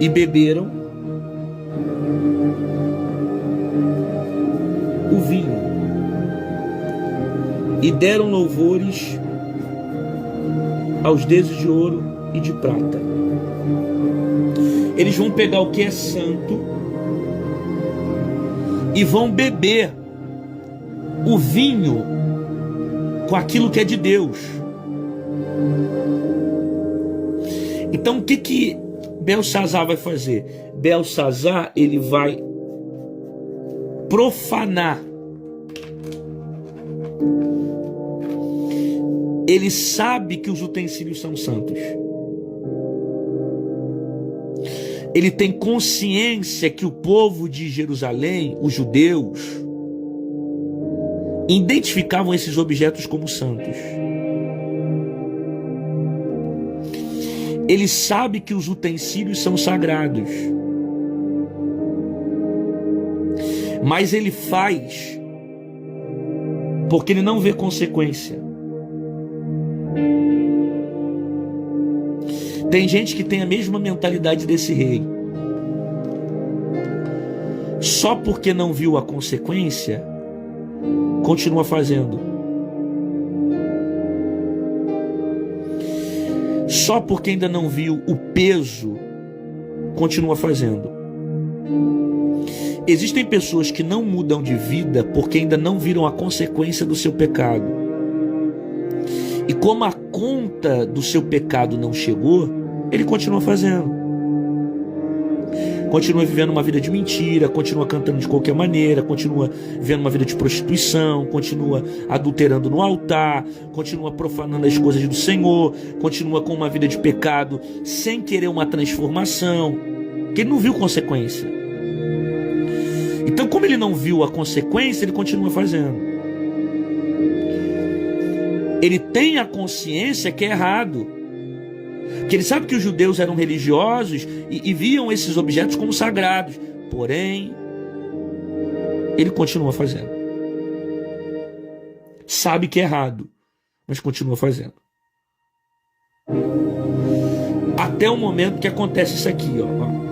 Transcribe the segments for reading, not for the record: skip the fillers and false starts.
e beberam o vinho e deram louvores aos deuses de ouro e de prata. Eles vão pegar o que é santo e vão beber o vinho com aquilo que é de Deus. Então o que Belsazar vai fazer? Belsazar, ele vai profanar. Ele sabe que os utensílios são santos. Ele tem consciência que o povo de Jerusalém, os judeus, identificavam esses objetos como santos. Ele sabe que os utensílios são sagrados. Mas ele faz porque ele não vê consequência. Tem gente que tem a mesma mentalidade desse rei. Só porque não viu a consequência, continua fazendo. Só porque ainda não viu o peso, continua fazendo. Existem pessoas que não mudam de vida porque ainda não viram a consequência do seu pecado. E como a conta do seu pecado não chegou, ele continua fazendo. Continua vivendo uma vida de mentira, continua cantando de qualquer maneira, continua vivendo uma vida de prostituição, continua adulterando no altar, continua profanando as coisas do Senhor, continua com uma vida de pecado sem querer uma transformação, porque ele não viu consequência. Então, como ele não viu a consequência, ele continua fazendo. Ele tem a consciência que é errado. Porque ele sabe que os judeus eram religiosos e viam esses objetos como sagrados. Porém, ele continua fazendo. Sabe que é errado, mas continua fazendo. Até o momento que acontece isso aqui, ó.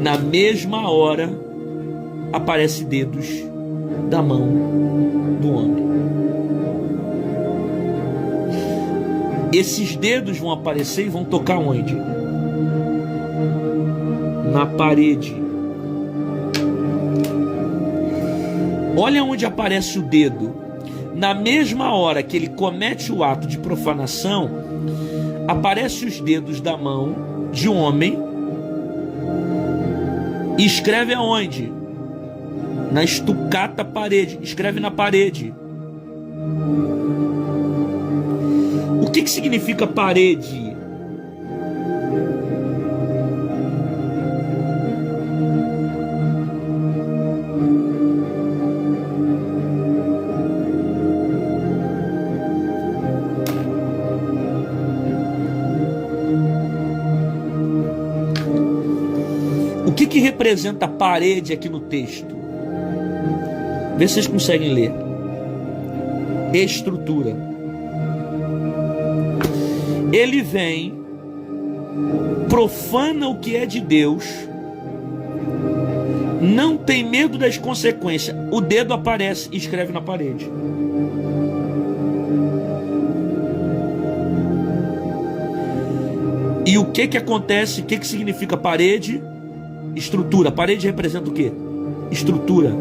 Na mesma hora, aparece dedos da mão do homem. Esses dedos vão aparecer e vão tocar onde? Na parede. Olha onde aparece o dedo. Na mesma hora que ele comete o ato de profanação, aparecem os dedos da mão de um homem e escreve aonde? Na estucata parede. Escreve na parede. O que significa parede? O que representa a parede aqui no texto? Vê se vocês conseguem ler. Estrutura. Ele vem, profana o que é de Deus, não tem medo das consequências. O dedo aparece e escreve na parede. E o que acontece? O que significa parede? Estrutura. Parede representa o quê? Estrutura.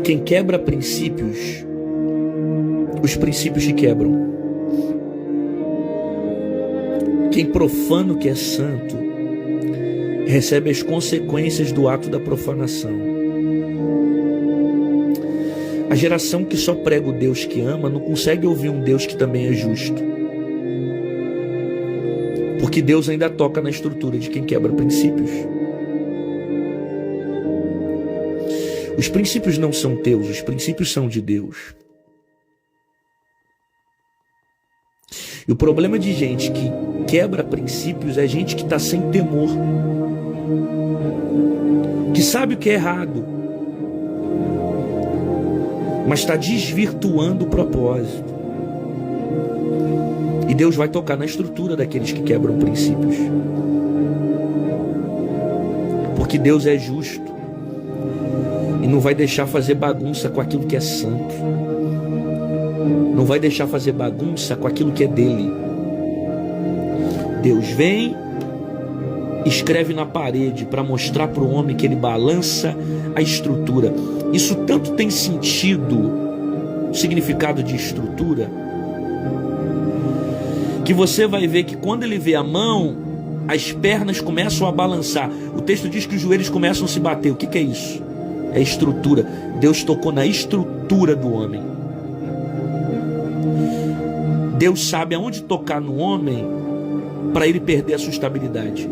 quem quebra princípios, os princípios te quebram. Quem profana o que é santo, recebe as consequências do ato da profanação. A geração que só prega o Deus que ama não consegue ouvir um Deus que também é justo. Porque Deus ainda toca na estrutura de quem quebra princípios. Os princípios não são teus, os princípios são de Deus. E o problema de gente que quebra princípios é gente que está sem temor, que sabe o que é errado, mas está desvirtuando o propósito. E Deus vai tocar na estrutura daqueles que quebram princípios. Porque Deus é justo e não vai deixar fazer bagunça com aquilo que é santo. Não vai deixar fazer bagunça com aquilo que é dele. Deus vem, escreve na parede para mostrar para o homem que ele balança a estrutura. Isso tanto tem sentido, significado de estrutura, que você vai ver que quando ele vê a mão, as pernas começam a balançar. O texto diz que os joelhos começam a se bater. O que é isso? É estrutura. Deus tocou na estrutura do homem. Deus sabe aonde tocar no homem para ele perder a sua estabilidade.